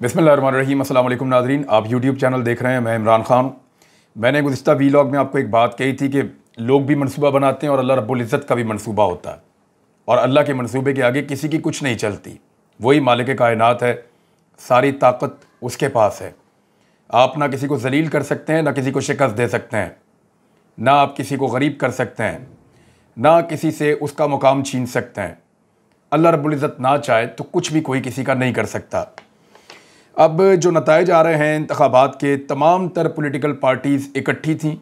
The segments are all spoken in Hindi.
बिस्मिल्लाहिर्रहमानिर्रहीम। अस्सलाम वालेकुम नाज़रीन, आप यूट्यूब चैनल देख रहे हैं। मैं इमरान ख़ान। मैंने गुज़िश्ता वीलॉग में आपको एक बात कही थी कि लोग भी मनसूबा बनाते हैं और अल्लाह रब्बुल इज़्ज़त का भी मनसूबा होता है, और अल्लाह के मनसूबे के आगे किसी की कुछ नहीं चलती। वही मालिक कायनात है, सारी ताकत उसके पास है। आप ना किसी को ज़लील कर सकते हैं, ना किसी को शिकस्त दे सकते हैं, ना आप किसी को गरीब कर सकते हैं, ना किसी से उसका मुकाम छीन सकते हैं। अल्लाह रब्बुल इज़्ज़त ना चाहे तो कुछ भी कोई किसी का नहीं कर सकता। अब जो नताइज आ रहे हैं इंतखाबात के, तमाम तर पॉलिटिकल पार्टीज़ इकट्ठी थीं,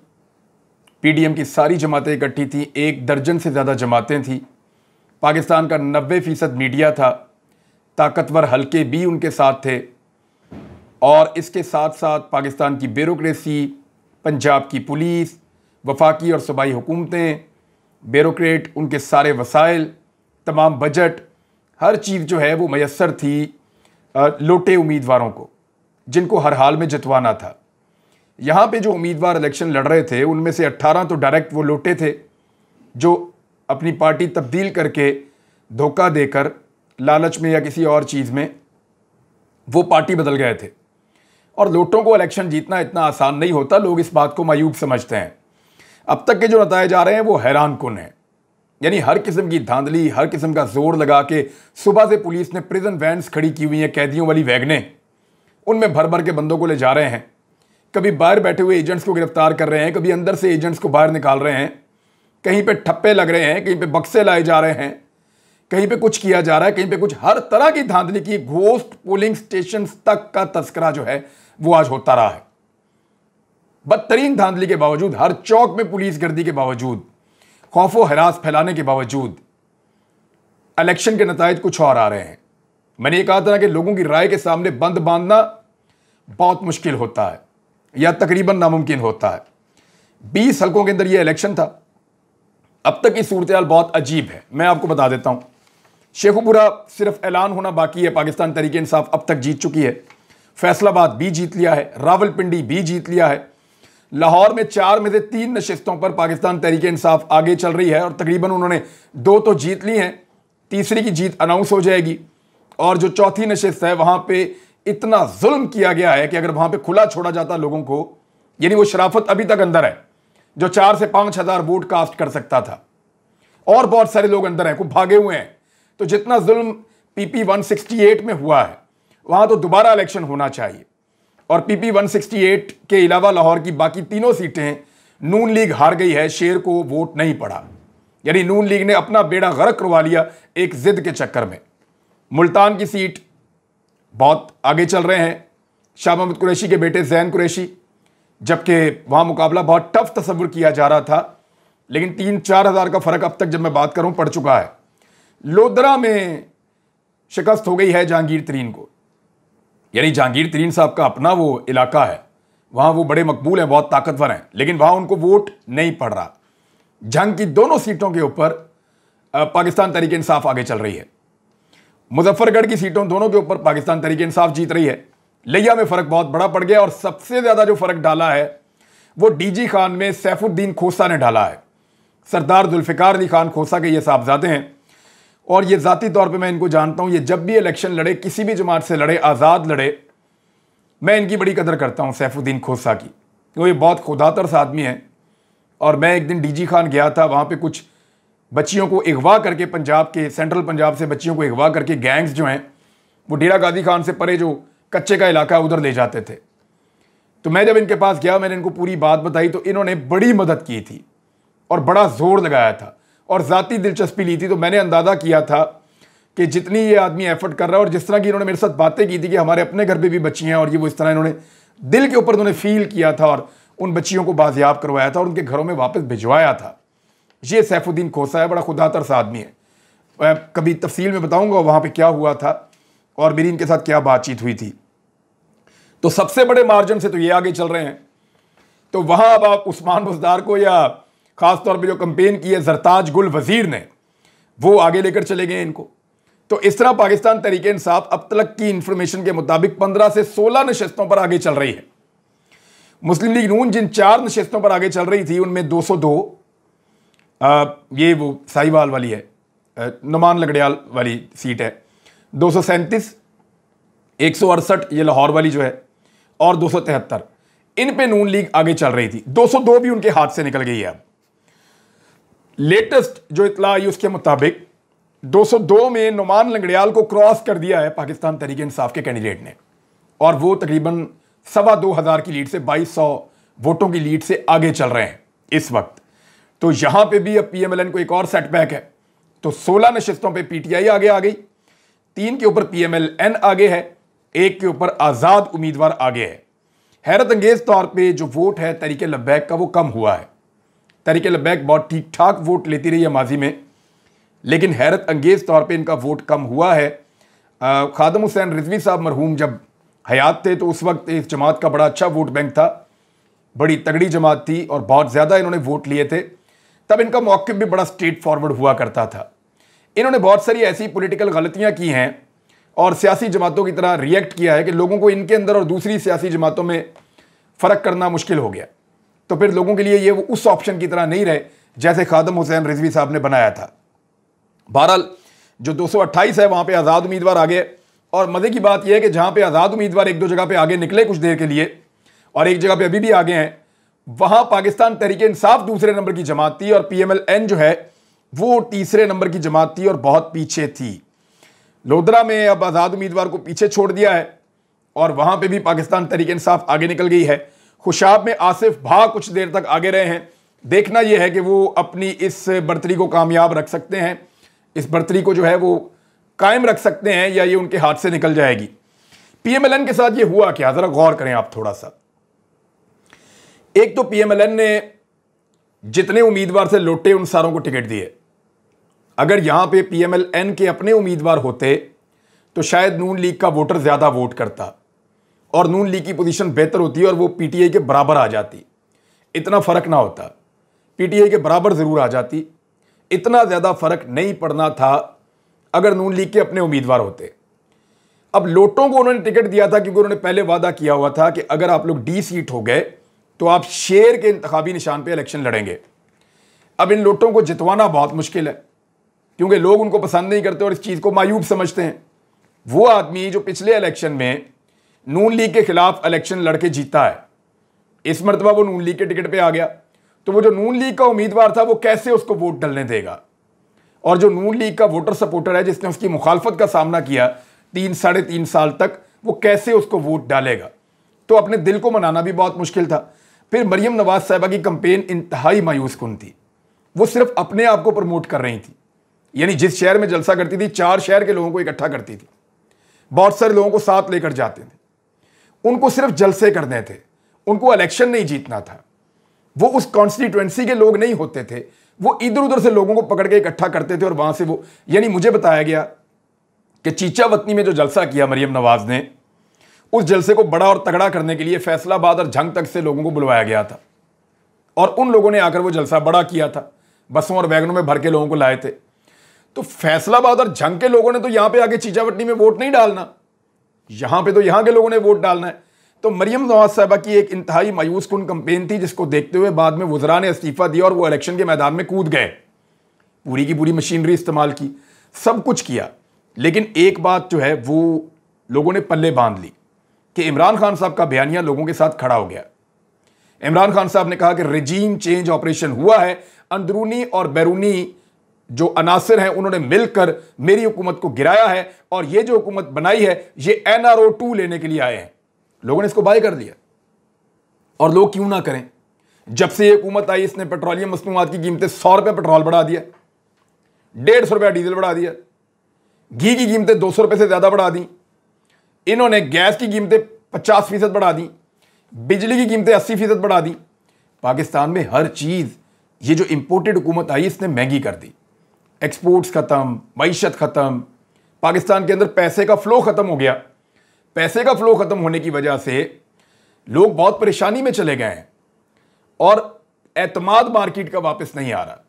पीडीएम की सारी जमातें इकट्ठी थीं, 1 दर्जन से ज़्यादा जमातें थीं, पाकिस्तान का 90% मीडिया था, ताकतवर हलके भी उनके साथ थे, और इसके साथ साथ पाकिस्तान की ब्यूरोक्रेसी, पंजाब की पुलिस, वफाकी और सूबाई हुकूमतें, ब्यूरोक्रेट, उनके सारे वसाइल, तमाम बजट, हर चीज़ जो है वो मैसर थी लोटे उम्मीदवारों को, जिनको हर हाल में जितवाना था। यहाँ पे जो उम्मीदवार इलेक्शन लड़ रहे थे उनमें से 18 तो डायरेक्ट वो लोटे थे जो अपनी पार्टी तब्दील करके धोखा देकर लालच में या किसी और चीज़ में वो पार्टी बदल गए थे। और लोटों को इलेक्शन जीतना इतना आसान नहीं होता, लोग इस बात को मायूब समझते हैं। अब तक के जो नताइज आ रहे हैं वो हैरान कुन हैं। यानी हर किस्म की धांधली, हर किस्म का जोर लगा के सुबह से पुलिस ने प्रिजन वैन्स खड़ी की हुई हैं, कैदियों वाली वैगनें, उनमें भर भर के बंदों को ले जा रहे हैं। कभी बाहर बैठे हुए एजेंट्स को गिरफ्तार कर रहे हैं, कभी अंदर से एजेंट्स को बाहर निकाल रहे हैं, कहीं पे ठप्पे लग रहे हैं, कहीं पे बक्से लाए जा रहे हैं, कहीं पे कुछ किया जा रहा है, कहीं पे कुछ, हर तरह की धांधली की, घोस्ट पोलिंग स्टेशन तक का तस्करा जो है वो आज होता रहा है। बदतरीन धांधली के बावजूद, हर चौक में पुलिस गर्दी के बावजूद, खौफो हरास फैलाने के बावजूद, इलेक्शन के नताइज कुछ और आ रहे हैं। मैंने ये कहा था कि लोगों की राय के सामने बंद बांधना बहुत मुश्किल होता है या तकरीबन नामुमकिन होता है। 20 हलकों के अंदर यह इलेक्शन था। अब तक की सूरत बहुत अजीब है, मैं आपको बता देता हूं। शेखुपुरा सिर्फ ऐलान होना बाकी है, पाकिस्तान तहरीक इंसाफ अब तक जीत चुकी है। फैसलाबाद भी जीत लिया है, रावलपिंडी भी जीत लिया है। लाहौर में 4 में से 3 नशिस्तों पर पाकिस्तान तहरीक इंसाफ आगे चल रही है, और तकरीबन उन्होंने 2 तो जीत ली हैं, तीसरी की जीत अनाउंस हो जाएगी। और जो चौथी नशिस्त है वहां पे इतना जुल्म किया गया है कि अगर वहां पे खुला छोड़ा जाता लोगों को, यानी वो शराफत अभी तक अंदर है जो 4 से 5 हज़ार वोट कास्ट कर सकता था, और बहुत सारे लोग अंदर हैं, खूब भागे हुए हैं। तो जितना जुल्म पीपी 168 में हुआ है वहां तो दोबारा इलेक्शन होना चाहिए। और पीपी 168 के अलावा लाहौर की बाकी तीनों सीटें नून लीग हार गई है, शेर को वोट नहीं पड़ा। यानी नून लीग ने अपना बेड़ा गर्क करवा लिया एक जिद के चक्कर में। मुल्तान की सीट बहुत आगे चल रहे हैं शाह महमूद कुरैशी के बेटे जैन कुरैशी, जबकि वहां मुकाबला बहुत टफ तस्वुर किया जा रहा था, लेकिन 3-4 हज़ार का फर्क अब तक जब मैं बात करूं पड़ चुका है। लोधरा में शिकस्त हो गई है जहांगीर तरीन को। यानी जहांगीर तरीन साहब का अपना वो इलाका है, वहां वो बड़े मकबूल हैं, बहुत ताकतवर हैं, लेकिन वहां उनको वोट नहीं पड़ रहा। जंग की दोनों सीटों के ऊपर पाकिस्तान तहरीक इंसाफ आगे चल रही है। मुजफ्फरगढ़ की सीटों दोनों के ऊपर पाकिस्तान तहरीक इंसाफ जीत रही है। लिया में फर्क बहुत बड़ा पड़ गया, और सबसे ज्यादा जो फर्क डाला है वो डीजी खान में सैफुद्दीन खोसा ने डाला है। सरदार जुल्फिकार अली खान खोसा के ये साहबजादे हैं, और ये ज़ाती तौर पे मैं इनको जानता हूँ। ये जब भी इलेक्शन लड़े, किसी भी जमात से लड़े, आज़ाद लड़े, मैं इनकी बड़ी कदर करता हूँ सैफुद्दीन खोसा की। वो ये बहुत खुदातरस आदमी है। और मैं एक दिन डीजी खान गया था, वहाँ पे कुछ बच्चियों को अगवा करके, पंजाब के, सेंट्रल पंजाब से बच्चियों को अगवा करके गैंग्स जो हैं वो डेरा गाजी खान से परे जो कच्चे का इलाका उधर ले जाते थे। तो मैं जब इनके पास गया, मैंने इनको पूरी बात बताई, तो इन्होंने बड़ी मदद की थी और बड़ा जोर लगाया था और ज़ाती दिलचस्पी ली थी। तो मैंने अंदाज़ा किया था कि जितनी ये आदमी एफर्ट कर रहा है, और जिस तरह की इन्होंने मेरे साथ बातें की थी कि हमारे अपने घर पे भी बच्चियां हैं, और ये वो इस तरह इन्होंने दिल के ऊपर उन्होंने फील किया था और उन बच्चियों को बाजियाब करवाया था और उनके घरों में वापस भिजवाया था। ये सैफुद्दीन खोसा है, बड़ा खुदातरस आदमी है। मैं कभी तफसील में बताऊँगा वहाँ पर क्या हुआ था और मेरी इनके साथ क्या बातचीत हुई थी। तो सबसे बड़े मार्जिन से तो ये आगे चल रहे हैं। तो वहाँ अब आप उस्मान बुज़दार को, या खास तौर पे जो कंपेन की है जरताज गुल वजीर ने, वो आगे लेकर चले गए इनको। तो इस तरह पाकिस्तान तहरीक इंसाफ अब तक की इंफॉर्मेशन के मुताबिक 15 से 16 नशिस्तों पर आगे चल रही है। मुस्लिम लीग नून जिन 4 नशिस्तों पर आगे चल रही थी उनमें 202 ये वो साहिवाल वाली है, नुमान लगड़ियाल वाली सीट है, 237 168 ये लाहौर वाली जो है, और 273 इन पे नून लीग आगे चल रही थी। 202 भी उनके हाथ से निकल गई है। अब लेटेस्ट जो इतला आई उसके मुताबिक 202 में नुमान लंगड़ियाल को क्रॉस कर दिया है पाकिस्तान तहरीक इंसाफ के कैंडिडेट ने, और वो तकरीबन 2,200 की लीड से 2,200 वोटों की लीड से आगे चल रहे हैं इस वक्त। तो यहां पे भी अब पीएमएलएन को एक और सेटबैक है। तो 16 नशिस्तों पे पीटीआई आगे आ गई, 3 के ऊपर पीएमएलएन आगे है, 1 के ऊपर आजाद उम्मीदवार आगे है। हैरत अंगेज तौर पे जो वोट है तहरीक लब्बैक का वो कम हुआ है। तहरीक लब्बैक बहुत ठीक ठाक वोट लेती रही है माजी में, लेकिन हैरत अंगेज तौर पे इनका वोट कम हुआ है। खादम हुसैन रिजवी साहब मरहूम जब हयात थे तो उस वक्त इस जमात का बड़ा अच्छा वोट बैंक था, बड़ी तगड़ी जमात थी और बहुत ज़्यादा इन्होंने वोट लिए थे। तब इनका मौक़िफ़ भी बड़ा स्ट्रेट फॉरवर्ड हुआ करता था। इन्होंने बहुत सारी ऐसी पॉलिटिकल गलतियां की हैं और सियासी जमातों की तरह रिएक्ट किया है कि लोगों को इनके अंदर और दूसरी सियासी जमातों में फ़र्क करना मुश्किल हो गया। तो फिर लोगों के लिए ये वो उस ऑप्शन की तरह नहीं रहे जैसे खादम हुसैन रिजवी साहब ने बनाया था। बहरहाल जो 228 है वहाँ पे आज़ाद उम्मीदवार आ गए, और मज़े की बात यह है कि जहाँ पे आज़ाद उम्मीदवार एक दो जगह पे आगे निकले कुछ देर के लिए और एक जगह पे अभी भी आगे हैं, वहाँ पाकिस्तान तहरीक इंसाफ दूसरे नंबर की जमात थी और पीएमएलएन जो है वो तीसरे नंबर की जमात थी और बहुत पीछे थी। लोधरा में अब आज़ाद उम्मीदवार को पीछे छोड़ दिया है और वहाँ पर भी पाकिस्तान तहरीक इंसाफ आगे निकल गई है। खुशाब में आसिफ भा कुछ देर तक आगे रहे हैं। देखना यह है कि वो अपनी इस बढ़तरी को कामयाब रख सकते हैं, इस बढ़तरी को जो है वो कायम रख सकते हैं या ये उनके हाथ से निकल जाएगी। पीएमएलएन के साथ ये हुआ क्या, जरा गौर करें आप थोड़ा सा। एक तो पीएमएलएन ने जितने उम्मीदवार से लौटे उन सारों को टिकट दिए। अगर यहां पे पीएमएलएन के अपने उम्मीदवार होते तो शायद नून लीग का वोटर ज्यादा वोट करता और नून लीग की पोजीशन बेहतर होती और वो पीटीआई के बराबर आ जाती। इतना फर्क ना होता, पीटीआई के बराबर जरूर आ जाती। इतना ज्यादा फर्क नहीं पड़ना था अगर नून लीग के अपने उम्मीदवार होते। अब लोटों को उन्होंने टिकट दिया था क्योंकि उन्होंने पहले वादा किया हुआ था कि अगर आप लोग डी सीट हो गए तो आप शेर के इंतखाबी निशान पे इलेक्शन लड़ेंगे। अब इन लोटों को जितवाना बहुत मुश्किल है क्योंकि लोग उनको पसंद नहीं करते और इस चीज़ को मायूब समझते हैं। वो आदमी जो पिछले इलेक्शन में नून लीग के खिलाफ इलेक्शन लड़के जीता है, इस मरतबा वो नून लीग के टिकट पे आ गया, तो वो जो नून लीग का उम्मीदवार था वो कैसे उसको वोट डलने देगा। और जो नून लीग का वोटर सपोर्टर है जिसने उसकी मुखालफत का सामना किया 3-3.5 साल तक, वो कैसे उसको वोट डालेगा। तो अपने दिल को मनाना भी बहुत मुश्किल था। फिर मरियम नवाज साहिबा की कंपेन इंतहाई मायूस कुन थी। वो सिर्फ अपने आप को प्रमोट कर रही थी, यानी जिस शहर में जलसा करती थी 4 शहर के लोगों को इकट्ठा करती थी, बहुत सारे लोगों को साथ लेकर जाते थे, उनको सिर्फ जलसे करने थे, उनको इलेक्शन नहीं जीतना था। वो उस कॉन्स्टिट्यूएंसी के लोग नहीं होते थे, वो इधर उधर से लोगों को पकड़ के इकट्ठा करते थे और वहां से वो, यानी मुझे बताया गया कि चीचा वतनी में जो जलसा किया मरियम नवाज ने, उस जलसे को बड़ा और तगड़ा करने के लिए फैसलाबाद और झंग तक से लोगों को बुलवाया गया था और उन लोगों ने आकर वो जलसा बड़ा किया था, बसों और वैगनों में भर के लोगों को लाए थे। तो फैसलाबाद और झंग के लोगों ने तो यहां पे आके चीचावटनी में वोट नहीं डालना, यहां पे तो यहां के लोगों ने वोट डालना है। तो मरियम नवाज साहिबा की एक इंतहाई मायूस कुन कंपेन थी जिसको देखते हुए बाद में वज़रा ने इस्तीफा दिया और वो इलेक्शन के मैदान में कूद गए, पूरी की पूरी मशीनरी इस्तेमाल की, सब कुछ किया। लेकिन एक बात जो है वो लोगों ने पल्ले बांध ली कि इमरान खान साहब का बयानिया लोगों के साथ खड़ा हो गया। इमरान खान साहब ने कहा कि रजीम चेंज ऑपरेशन हुआ है, अंदरूनी और बैरूनी जो अनासिर हैं उन्होंने मिलकर मेरी हुकूमत को गिराया है और ये जो हुकूमत बनाई है ये NRO 2 लेने के लिए आए हैं। लोगों ने इसको बाय कर दिया और लोग क्यों ना करें। जब से ये हुकूमत आई इसने पेट्रोलियम मसनूआत की कीमतें 100 रुपये पेट्रोल बढ़ा दिया, 150 रुपया डीजल बढ़ा दिया, घी की कीमतें 200 रुपये से ज़्यादा बढ़ा दी, इन्होंने गैस की कीमतें 50% बढ़ा दी, बिजली की कीमतें 80% बढ़ा दी। पाकिस्तान में हर चीज़ ये जो इंपोर्टेड हुकूमत आई इसने महंगी कर दी। एक्सपोर्ट्स ख़त्म, मईशत ख़त्म, पाकिस्तान के अंदर पैसे का फ्लो ख़त्म हो गया। पैसे का फ्लो ख़त्म होने की वजह से लोग बहुत परेशानी में चले गए हैं और एतमाद मार्केट का वापस नहीं आ रहा।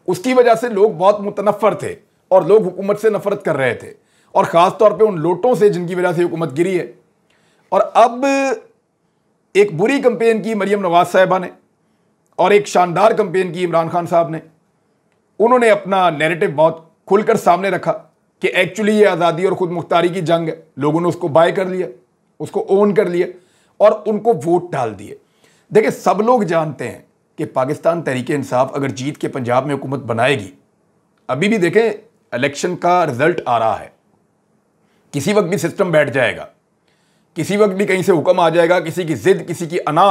उसकी वजह से लोग बहुत मुतनफ़र थे और लोग हुकूमत से नफरत कर रहे थे और ख़ास तौर पे उन लोटों से जिनकी वजह से हुकूमत गिरी है। और अब एक बुरी कंपेन की मरियम नवाज साहिबा ने और एक शानदार कंपेन की इमरान खान साहब ने। उन्होंने अपना नैरेटिव बहुत खुलकर सामने रखा कि एक्चुअली ये आज़ादी और खुद मुख्तारी की जंग है। लोगों ने उसको बाय कर लिया, उसको ओन कर लिया और उनको वोट डाल दिए। देखिए, सब लोग जानते हैं कि पाकिस्तान तहरीक इंसाफ अगर जीत के पंजाब में हुकूमत बनाएगी, अभी भी देखें इलेक्शन का रिजल्ट आ रहा है, किसी वक्त भी सिस्टम बैठ जाएगा, किसी वक्त भी कहीं से हुक्म आ जाएगा, किसी की जिद, किसी की अना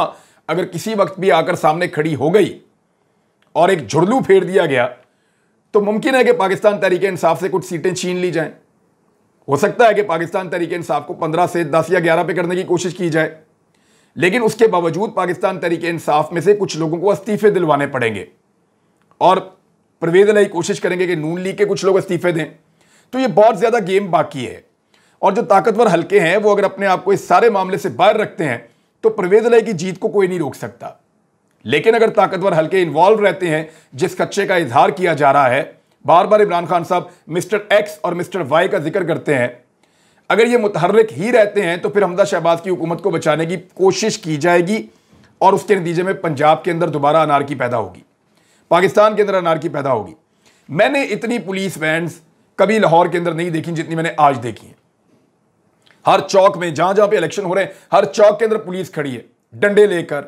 अगर किसी वक्त भी आकर सामने खड़ी हो गई और एक झुरलू फेर दिया गया, तो मुमकिन है कि पाकिस्तान तहरीक इंसाफ से कुछ सीटें छीन ली जाएं। हो सकता है कि पाकिस्तान तहरीक इंसाफ को 15 से 10 या 11 पे करने की कोशिश की जाए, लेकिन उसके बावजूद पाकिस्तान तहरीक इंसाफ में से कुछ लोगों को इस्तीफे दिलवाने पड़ेंगे और परवेज़ इलाही कोशिश करेंगे कि नून लीग के कुछ लोग इस्तीफे दें। तो ये बहुत ज़्यादा गेम बाकी है और जो ताकतवर हल्के हैं वो अगर अपने आप को इस सारे मामले से बाहर रखते हैं तो परवेज़ इलाही की जीत को कोई नहीं रोक सकता। लेकिन अगर ताकतवर हल्के इन्वॉल्व रहते हैं, जिस खदशे का इजहार किया जा रहा है, बार बार इमरान खान साहब मिस्टर एक्स और मिस्टर वाई का जिक्र करते हैं, अगर ये मुतहर्रिक ही रहते हैं तो फिर हमजा शहबाज की हुकूमत को बचाने की कोशिश की जाएगी और उसके नतीजे में पंजाब के अंदर दोबारा अनारकी पैदा होगी, पाकिस्तान के अंदर अनारकी पैदा होगी। मैंने इतनी पुलिस वैन्स कभी लाहौर के अंदर नहीं देखी जितनी मैंने आज देखी है। हर चौक में जहां जहां पे इलेक्शन हो रहे हैं, हर चौक के अंदर पुलिस खड़ी है, डंडे लेकर,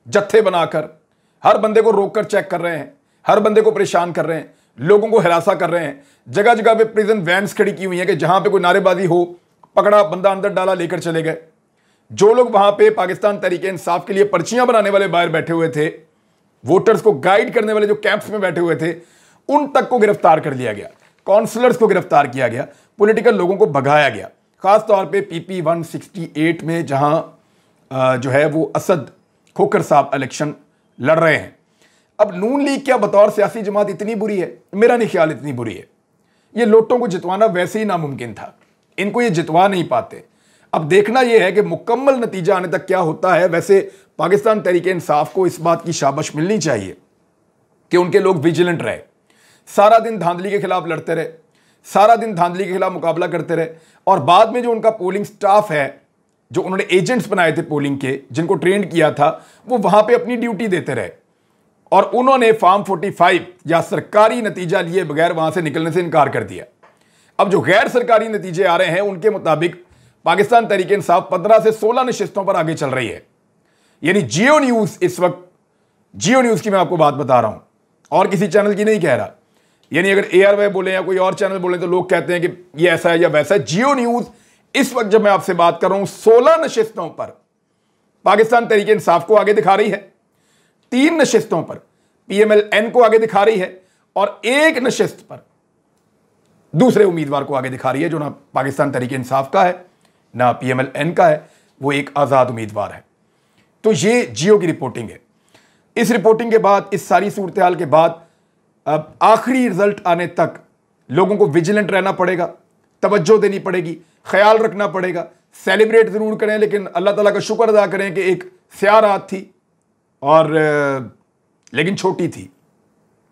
जत्थे बनाकर, हर बंदे को रोककर चेक कर रहे हैं, हर बंदे को परेशान कर रहे हैं, लोगों को हिरासा कर रहे हैं। जगह जगह पे प्रिजन वैन्स खड़ी की हुई है कि जहां पे कोई नारेबाजी हो, पकड़ा, बंदा अंदर डाला, लेकर चले गए। जो लोग वहां पे पाकिस्तान तहरीक इंसाफ के लिए पर्चियां बनाने वाले बाहर बैठे हुए थे, वोटर्स को गाइड करने वाले जो कैंप्स में बैठे हुए थे, उन तक को गिरफ्तार कर लिया गया, काउंसलर्स को गिरफ्तार किया गया, पॉलिटिकल लोगों को भगाया गया। खासतौर पर PP 168 में जहां जो है वो असद खोखर साहब इलेक्शन लड़ रहे हैं। अब नून लीग क्या बतौर सियासी जमात इतनी बुरी है? मेरा नहीं ख्याल इतनी बुरी है। ये लोटों को जितवाना वैसे ही नामुमकिन था, इनको ये जितवा नहीं पाते। अब देखना यह है कि मुकम्मल नतीजा आने तक क्या होता है। वैसे पाकिस्तान तहरीक इंसाफ को इस बात की शाबाश मिलनी चाहिए कि उनके लोग विजिलेंट रहे, सारा दिन धांधली के खिलाफ लड़ते रहे, सारा दिन धांधली के खिलाफ मुकाबला करते रहे और बाद में जो उनका पोलिंग स्टाफ है, जो उन्होंने एजेंट्स बनाए थे पोलिंग के, जिनको ट्रेंड किया था, वो वहां पे अपनी ड्यूटी देते रहे और उन्होंने फॉर्म 45 या सरकारी नतीजा लिए बगैर वहां से निकलने से इनकार कर दिया। अब जो गैर सरकारी नतीजे आ रहे हैं उनके मुताबिक पाकिस्तान तहरीक इंसाफ 15 से 16 नशिस्तों पर आगे चल रही है। यानी जियो न्यूज इस वक्त, जियो न्यूज की मैं आपको बात बता रहा हूं और किसी चैनल की नहीं कह रहा। यानी अगर ARY बोले या कोई और चैनल बोले तो लोग कहते हैं कि ये ऐसा है या वैसा है। जियो न्यूज इस वक्त जब मैं आपसे बात कर रहा हूं 16 नशिस्तों पर पाकिस्तान तहरीक इंसाफ को आगे दिखा रही है, 3 नशिस्तों पर PMLN को आगे दिखा रही है और 1 नशिस्त पर दूसरे उम्मीदवार को आगे दिखा रही है, जो ना पाकिस्तान तहरीक इंसाफ का है ना PMLN का है, वो एक आज़ाद उम्मीदवार है। तो ये जियो की रिपोर्टिंग है। इस रिपोर्टिंग के बाद, इस सारी सूरत हाल के बाद, अब आखिरी रिजल्ट आने तक लोगों को विजिलेंट रहना पड़ेगा, तवज्जो देनी पड़ेगी, ख्याल रखना पड़ेगा। सेलिब्रेट जरूर करें लेकिन अल्लाह ताला का शुक्र अदा करें कि एक स्याह रात थी और लेकिन छोटी थी।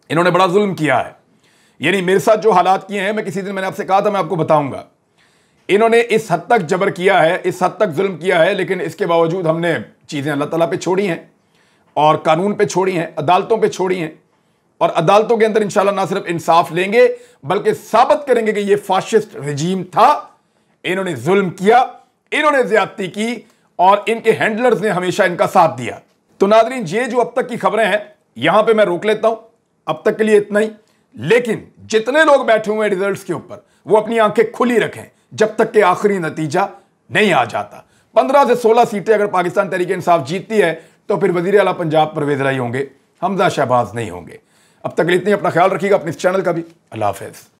इन्होंने बड़ा जुल्म किया है। यानी मेरे साथ जो हालात किए हैं, मैं किसी दिन मैंने आपसे कहा था मैं आपको बताऊंगा। इन्होंने इस हद तक जबर किया है, इस हद तक जुल्म किया है, लेकिन इसके बावजूद हमने चीज़ें अल्लाह ताला पे छोड़ी हैं और कानून पे छोड़ी हैं, अदालतों पे छोड़ी हैं और अदालतों के अंदर इंशाल्लाह ना सिर्फ इंसाफ लेंगे बल्कि साबित करेंगे कि ये फाशिस्ट रजीम था, इन्होंने जुल्म किया, इन्होंने ज्यादती की और इनके हैंडलर्स ने हमेशा इनका साथ दिया। तो नाज़रीन, ये जो अब तक की खबरें हैं यहां पे मैं रोक लेता हूं, अब तक के लिए इतना ही। लेकिन जितने लोग बैठे हुए हैं रिजल्ट्स के ऊपर, वो अपनी आंखें खुली रखें जब तक कि आखिरी नतीजा नहीं आ जाता। 15 से 16 सीटें अगर पाकिस्तान तहरीक इंसाफ जीतती है तो फिर वजीर आला पंजाब परवेज़ इलाही होंगे, हमजा शहबाज नहीं होंगे। अब तक इतनी, अपना ख्याल रखिएगा, अपने इस चैनल का भी। अल्लाह हाफ़िज़।